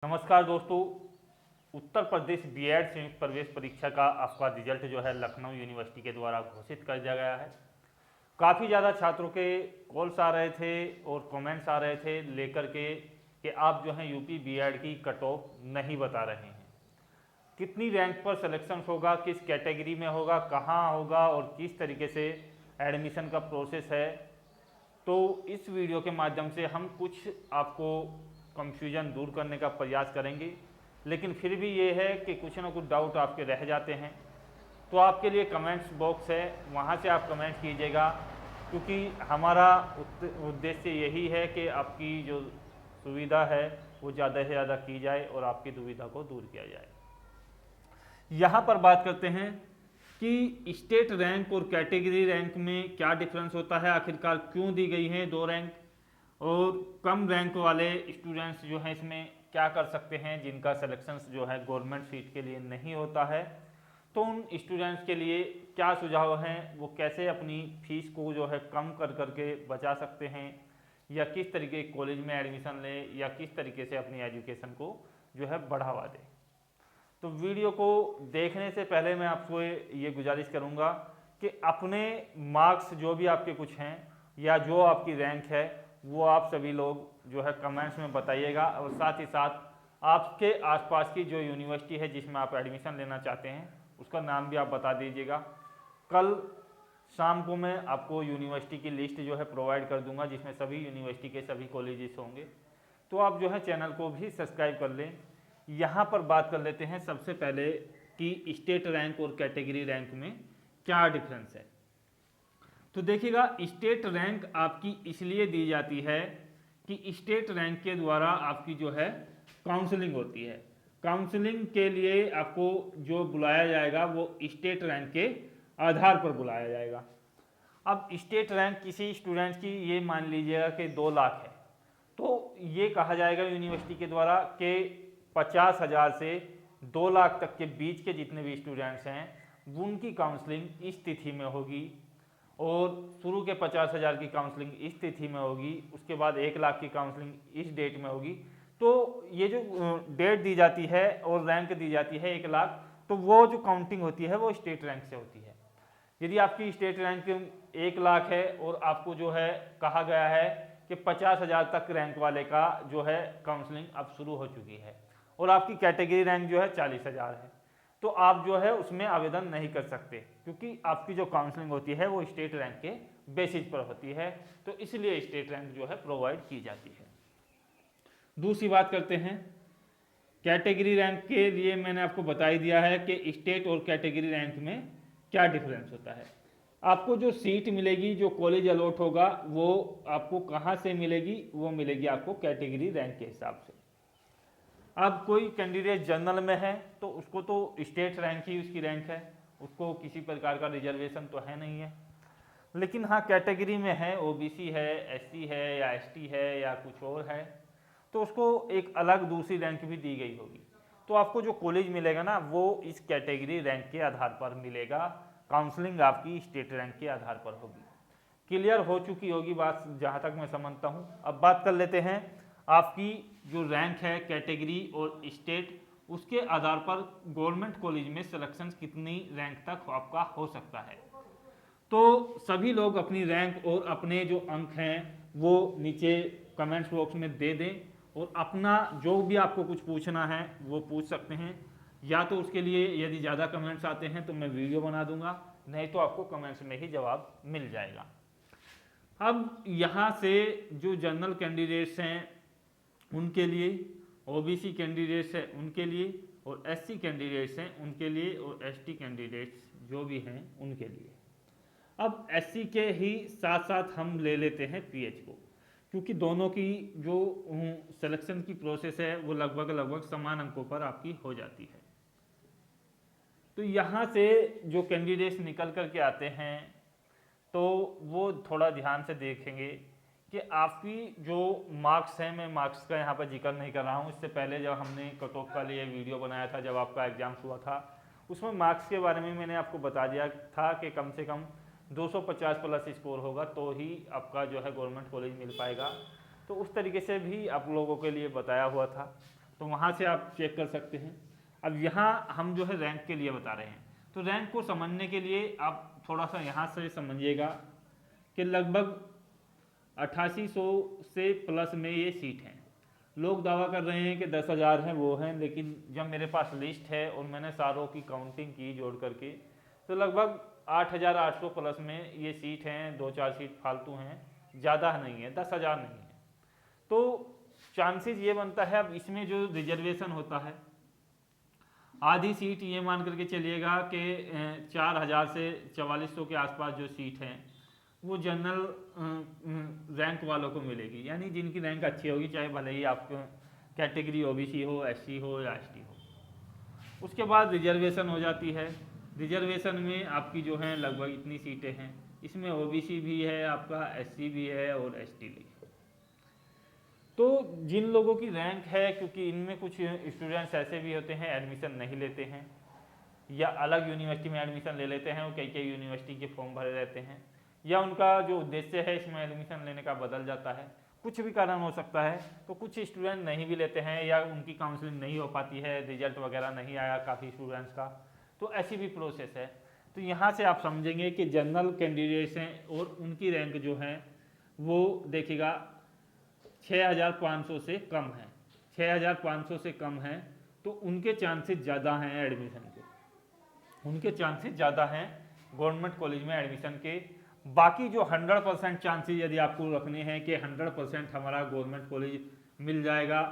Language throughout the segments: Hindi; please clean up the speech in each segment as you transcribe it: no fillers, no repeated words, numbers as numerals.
नमस्कार दोस्तों। उत्तर प्रदेश बीएड संयुक्त प्रवेश परीक्षा का आपका रिजल्ट जो है लखनऊ यूनिवर्सिटी के द्वारा घोषित कर दिया गया है। काफ़ी ज़्यादा छात्रों के कॉल्स आ रहे थे और कमेंट्स आ रहे थे लेकर के कि आप जो है यूपी बीएड की कट ऑफ नहीं बता रहे हैं, कितनी रैंक पर सिलेक्शन होगा, किस कैटेगरी में होगा, कहाँ होगा और किस तरीके से एडमिशन का प्रोसेस है। तो इस वीडियो के माध्यम से हम कुछ आपको कंफ्यूजन दूर करने का प्रयास करेंगे, लेकिन फिर भी ये है कि कुछ ना कुछ डाउट आपके रह जाते हैं। तो आपके लिए कमेंट्स बॉक्स है, वहाँ से आप कमेंट कीजिएगा, क्योंकि हमारा उद्देश्य यही है कि आपकी जो सुविधा है वो ज़्यादा से ज़्यादा की जाए और आपकी दुविधा को दूर किया जाए। यहाँ पर बात करते हैं कि स्टेट रैंक और कैटेगरी रैंक में क्या डिफरेंस होता है, आखिरकार क्यों दी गई हैं दो रैंक, और कम रैंक वाले स्टूडेंट्स जो हैं इसमें क्या कर सकते हैं जिनका सिलेक्शंस जो है गवर्नमेंट सीट के लिए नहीं होता है। तो उन स्टूडेंट्स के लिए क्या सुझाव हैं, वो कैसे अपनी फीस को जो है कम कर करके बचा सकते हैं, या किस तरीके कॉलेज में एडमिशन लें, या किस तरीके से अपनी एजुकेशन को जो है बढ़ावा दें। तो वीडियो को देखने से पहले मैं आपको ये गुजारिश करूंगा कि अपने मार्क्स जो भी आपके कुछ हैं या जो आपकी रैंक है वो आप सभी लोग जो है कमेंट्स में बताइएगा, और साथ ही साथ आपके आसपास की जो यूनिवर्सिटी है जिसमें आप एडमिशन लेना चाहते हैं उसका नाम भी आप बता दीजिएगा। कल शाम को मैं आपको यूनिवर्सिटी की लिस्ट जो है प्रोवाइड कर दूंगा जिसमें सभी यूनिवर्सिटी के सभी कॉलेजेस होंगे, तो आप जो है चैनल को भी सब्सक्राइब कर लें। यहाँ पर बात कर लेते हैं सबसे पहले कि स्टेट रैंक और कैटेगरी रैंक में क्या डिफरेंस है। तो देखिएगा, स्टेट रैंक आपकी इसलिए दी जाती है कि स्टेट रैंक के द्वारा आपकी जो है काउंसलिंग होती है। काउंसलिंग के लिए आपको जो बुलाया जाएगा वो स्टेट रैंक के आधार पर बुलाया जाएगा। अब स्टेट रैंक किसी स्टूडेंट की ये मान लीजिएगा कि 2 लाख है, तो ये कहा जाएगा यूनिवर्सिटी के द्वारा कि 50,000 से 2 लाख तक के बीच के जितने भी स्टूडेंट्स हैं उनकी काउंसलिंग इस तिथि में होगी, और शुरू के 50,000 की काउंसलिंग इस तिथि में होगी, उसके बाद 1 लाख की काउंसलिंग इस डेट में होगी। तो ये जो डेट दी जाती है और रैंक दी जाती है 1 लाख, तो वो जो काउंटिंग होती है वो स्टेट रैंक से होती है। यदि आपकी स्टेट रैंक 1 लाख है और आपको जो है कहा गया है कि 50,000 तक रैंक वाले का जो है काउंसलिंग अब शुरू हो चुकी है, और आपकी कैटेगरी रैंक जो है 40,000 है, तो आप जो है उसमें आवेदन नहीं कर सकते, क्योंकि आपकी जो काउंसलिंग होती है वो स्टेट रैंक के बेसिस पर होती है। तो इसलिए स्टेट रैंक जो है प्रोवाइड की जाती है। दूसरी बात करते हैं कैटेगरी रैंक के लिए। मैंने आपको बता ही दिया है कि स्टेट और कैटेगरी रैंक में क्या डिफरेंस होता है। आपको जो सीट मिलेगी, जो कॉलेज अलॉट होगा, वो आपको कहाँ से मिलेगी, वो मिलेगी आपको कैटेगरी रैंक के हिसाब से। अब कोई कैंडिडेट जनरल में है तो उसको तो स्टेट रैंक ही उसकी रैंक है, उसको किसी प्रकार का रिजर्वेशन तो है नहीं है। लेकिन हाँ, कैटेगरी में है, ओबीसी है, एससी है या एसटी है या कुछ और है, तो उसको एक अलग दूसरी रैंक भी दी गई होगी। तो आपको जो कॉलेज मिलेगा ना वो इस कैटेगरी रैंक के आधार पर मिलेगा, काउंसलिंग आपकी स्टेट रैंक के आधार पर होगी। क्लियर हो चुकी होगी बात जहाँ तक मैं समझता हूँ। अब बात कर लेते हैं आपकी जो रैंक है कैटेगरी और स्टेट, उसके आधार पर गवर्नमेंट कॉलेज में सिलेक्शन कितनी रैंक तक आपका हो सकता है। तो सभी लोग अपनी रैंक और अपने जो अंक हैं वो नीचे कमेंट्स बॉक्स में दे दें, और अपना जो भी आपको कुछ पूछना है वो पूछ सकते हैं, या तो उसके लिए यदि ज़्यादा कमेंट्स आते हैं तो मैं वीडियो बना दूंगा, नहीं तो आपको कमेंट्स में ही जवाब मिल जाएगा। अब यहाँ से जो जनरल कैंडिडेट्स हैं उनके लिए, ओबीसी कैंडिडेट्स हैं उनके लिए, और एससी कैंडिडेट्स हैं उनके लिए, और एसटी कैंडिडेट्स जो भी हैं उनके लिए। अब एससी के ही साथ साथ हम ले लेते हैं पीएच को, क्योंकि दोनों की जो सिलेक्शन की प्रोसेस है वो लगभग समान अंकों पर आपकी हो जाती है। तो यहाँ से जो कैंडिडेट्स निकल कर के आते हैं तो वो थोड़ा ध्यान से देखेंगे कि आपकी जो मार्क्स हैं, मैं मार्क्स का यहाँ पर जिक्र नहीं कर रहा हूँ। इससे पहले जब हमने कट ऑफ का लिए वीडियो बनाया था, जब आपका एग्जाम हुआ था, उसमें मार्क्स के बारे में मैंने आपको बता दिया था कि कम से कम 250 प्लस स्कोर होगा तो ही आपका जो है गवर्नमेंट कॉलेज मिल पाएगा। तो उस तरीके से भी आप लोगों के लिए बताया हुआ था। तो वहाँ से आप चेक कर सकते हैं। अब यहाँ हम जो है रैंक के लिए बता रहे हैं, तो रैंक को समझने के लिए आप थोड़ा सा यहाँ से समझिएगा कि लगभग 8800 से प्लस में ये सीट हैं। लोग दावा कर रहे हैं कि 10,000 हैं वो हैं, लेकिन जब मेरे पास लिस्ट है और मैंने सारों की काउंटिंग की जोड़ करके, तो लगभग 8,800 प्लस में ये सीट हैं। 2-4 सीट फालतू हैं, ज़्यादा नहीं है, 10,000 नहीं है। तो चांसेस ये बनता है, अब इसमें जो रिजर्वेशन होता है, आधी सीट ये मान करके चलिएगा कि 4,000 से 4,400 के आसपास जो सीट हैं वो जनरल रैंक वालों को मिलेगी, यानी जिनकी रैंक अच्छी होगी, चाहे भले ही आप कैटेगरी ओबीसी हो, एससी हो या एसटी हो। उसके बाद रिजर्वेशन हो जाती है। रिजर्वेशन में आपकी जो है लगभग इतनी सीटें हैं, इसमें ओबीसी भी है आपका, एससी भी है और एसटी भी है। तो जिन लोगों की रैंक है, क्योंकि इनमें कुछ स्टूडेंट्स ऐसे भी होते हैं एडमिशन नहीं लेते हैं या अलग यूनिवर्सिटी में एडमिशन ले लेते हैं, वो कई कई यूनिवर्सिटी के फॉर्म भरे रहते हैं, या उनका जो उद्देश्य है इसमें एडमिशन लेने का बदल जाता है, कुछ भी कारण हो सकता है। तो कुछ स्टूडेंट नहीं भी लेते हैं या उनकी काउंसलिंग नहीं हो पाती है, रिजल्ट वगैरह नहीं आया काफ़ी स्टूडेंट्स का, तो ऐसी भी प्रोसेस है। तो यहाँ से आप समझेंगे कि जनरल कैंडिडेट्स हैं और उनकी रैंक जो है वो देखिएगा 6,500 से कम है। 6,500 से कम है तो उनके चांसेस ज़्यादा हैं एडमिशन के, उनके चांसेस ज़्यादा हैं गवर्नमेंट कॉलेज में एडमिशन के। बाकी जो 100% चांसेस यदि आपको रखने हैं कि 100% हमारा गवर्नमेंट कॉलेज मिल जाएगा,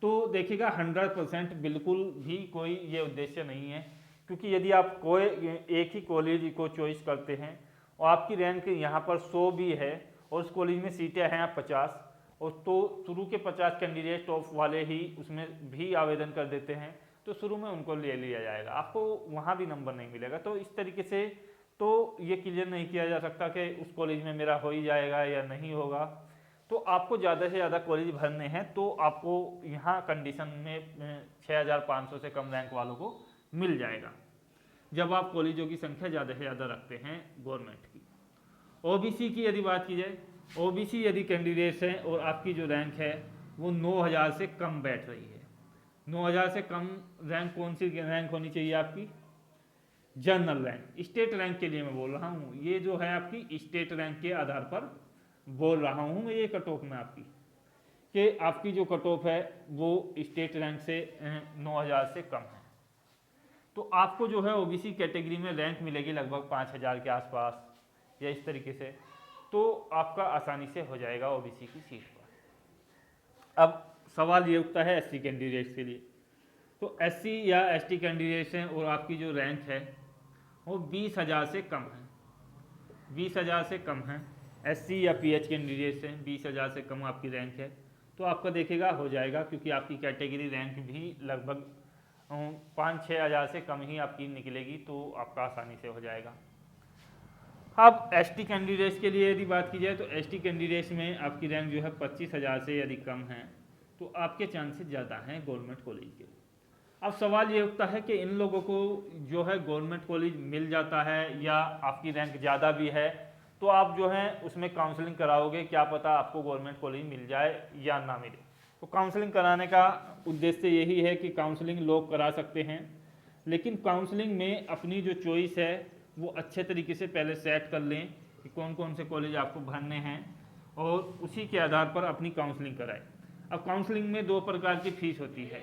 तो देखिएगा 100% बिल्कुल भी कोई ये उद्देश्य नहीं है, क्योंकि यदि आप कोई एक ही कॉलेज को चॉइस करते हैं और आपकी रैंक यहाँ पर 100 भी है और उस कॉलेज में सीटें हैं 50, और तो शुरू के 50 कैंडिडेट टॉप वाले ही उसमें भी आवेदन कर देते हैं, तो शुरू में उनको ले लिया जाएगा, आपको वहाँ भी नंबर नहीं मिलेगा। तो इस तरीके से तो ये क्लियर नहीं किया जा सकता कि उस कॉलेज में मेरा हो ही जाएगा या नहीं होगा। तो आपको ज़्यादा से ज़्यादा कॉलेज भरने हैं, तो आपको यहाँ कंडीशन में 6,500 से कम रैंक वालों को मिल जाएगा जब आप कॉलेजों की संख्या ज़्यादा से ज़्यादा रखते हैं गवर्नमेंट की। ओबीसी की यदि बात की जाए, ओबीसी यदि कैंडिडेट्स हैं और आपकी जो रैंक है वो 9,000 से कम बैठ रही है, 9,000 से कम रैंक कौन सी रैंक होनी चाहिए आपकी? General rank. स्टेट रैंक के लिए मैं बोल रहा हूँ, ये जो है आपकी स्टेट रैंक के आधार पर बोल रहा हूँ ये कट ऑफ में आपकी, कि आपकी जो कट ऑफ है वो स्टेट रैंक से 9,000 से कम है। तो आपको जो है ओबीसी कैटेगरी में रैंक मिलेगी लगभग 5,000 के आसपास या इस तरीके से, तो आपका आसानी से हो जाएगा ओबीसी की सीट पर। अब सवाल ये उठता है एससी कैंडिडेट्स के लिए, तो एससी या एसटी कैंडिडेट्स हैं और आपकी जो रैंक है वो 20,000 से कम है, 20,000 से कम है। एससी या पीएच कैंडिडेट्स हैं, 20,000 से कम आपकी रैंक है, तो आपका देखेगा हो जाएगा, क्योंकि आपकी कैटेगरी रैंक भी लगभग 5-6 हज़ार से कम ही आपकी निकलेगी, तो आपका आसानी से हो जाएगा। अब एसटी कैंडिडेट्स के लिए यदि बात की जाए, तो एसटी कैंडिडेट्स में आपकी रैंक जो है 25,000 से यदि कम है, तो आपके चांसेस ज़्यादा हैं गवर्नमेंट कॉलेज के। अब सवाल ये उठता है कि इन लोगों को जो है गवर्नमेंट कॉलेज मिल जाता है या आपकी रैंक ज़्यादा भी है, तो आप जो है उसमें काउंसलिंग कराओगे, क्या पता आपको गवर्नमेंट कॉलेज मिल जाए या ना मिले। तो काउंसलिंग कराने का उद्देश्य यही है कि काउंसलिंग लोग करा सकते हैं, लेकिन काउंसलिंग में अपनी जो चॉइस है वो अच्छे तरीके से पहले सेट कर लें कि कौन कौन से कॉलेज आपको भरने हैं, और उसी के आधार पर अपनी काउंसलिंग कराएं। अब काउंसलिंग में 2 प्रकार की फीस होती है,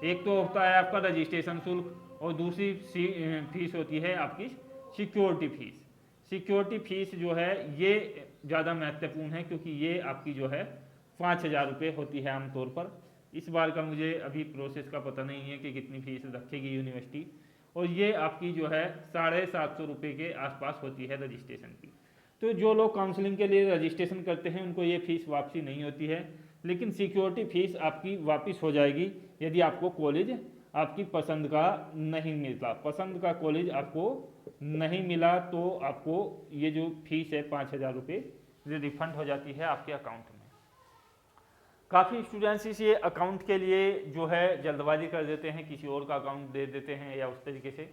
एक तो होता है आपका रजिस्ट्रेशन शुल्क और दूसरी फीस होती है आपकी सिक्योरिटी फीस। सिक्योरिटी फीस जो है ये ज़्यादा महत्वपूर्ण है, क्योंकि ये आपकी जो है 5,000 रुपये होती है आमतौर पर। इस बार का मुझे अभी प्रोसेस का पता नहीं है कि कितनी फीस रखेगी यूनिवर्सिटी, और ये आपकी जो है 750 रुपये के आसपास होती है रजिस्ट्रेशन की। तो जो लोग काउंसलिंग के लिए रजिस्ट्रेशन करते हैं उनको ये फीस वापसी नहीं होती है, लेकिन सिक्योरिटी फीस आपकी वापस हो जाएगी यदि आपको कॉलेज आपकी पसंद का नहीं मिलता, पसंद का कॉलेज आपको नहीं मिला, तो आपको ये जो फीस है 5,000 रुपये ये रिफंड हो जाती है आपके अकाउंट में। काफ़ी स्टूडेंट्स इस ये अकाउंट के लिए जो है जल्दबाजी कर देते हैं, किसी और का अकाउंट दे देते हैं या उस तरीके से।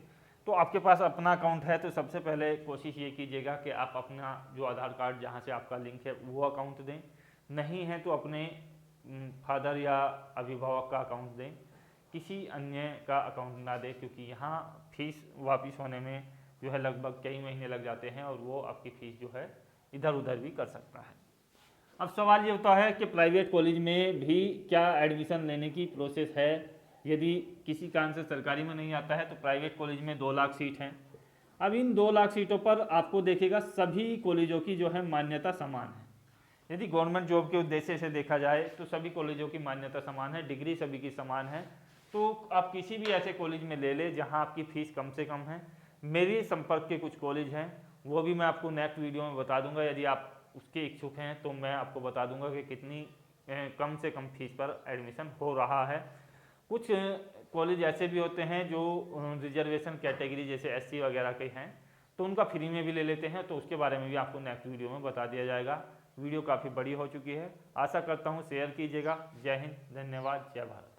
तो आपके पास अपना अकाउंट है तो सबसे पहले कोशिश ये कीजिएगा कि आप अपना जो आधार कार्ड जहाँ से आपका लिंक है वो अकाउंट दें, नहीं है तो अपने फादर या अभिभावक का अकाउंट दें। किसी अन्य का अकाउंट ना दे, क्योंकि यहाँ फीस वापस होने में जो है लगभग कई महीने लग जाते हैं और वो आपकी फ़ीस जो है इधर उधर भी कर सकता है। अब सवाल ये होता है कि प्राइवेट कॉलेज में भी क्या एडमिशन लेने की प्रोसेस है। यदि किसी कारण से सरकारी में नहीं आता है तो प्राइवेट कॉलेज में 2 लाख सीट हैं। अब इन 2 लाख सीटों पर आपको देखिएगा सभी कॉलेजों की जो है मान्यता समान है। यदि गवर्नमेंट जॉब के उद्देश्य से देखा जाए तो सभी कॉलेजों की मान्यता समान है, डिग्री सभी की समान है। तो आप किसी भी ऐसे कॉलेज में ले लें जहां आपकी फ़ीस कम से कम है। मेरे संपर्क के कुछ कॉलेज हैं, वो भी मैं आपको नेक्स्ट वीडियो में बता दूंगा। यदि आप उसके इच्छुक हैं तो मैं आपको बता दूंगा कि कितनी कम से कम फीस पर एडमिशन हो रहा है। कुछ कॉलेज ऐसे भी होते हैं जो रिजर्वेशन कैटेगरी जैसे एससी वगैरह के हैं, तो उनका फ्री में भी ले लेते हैं, तो उसके बारे में भी आपको नेक्स्ट वीडियो में बता दिया जाएगा। वीडियो काफ़ी बड़ी हो चुकी है, आशा करता हूँ शेयर कीजिएगा। जय हिंद, धन्यवाद, जय भारत।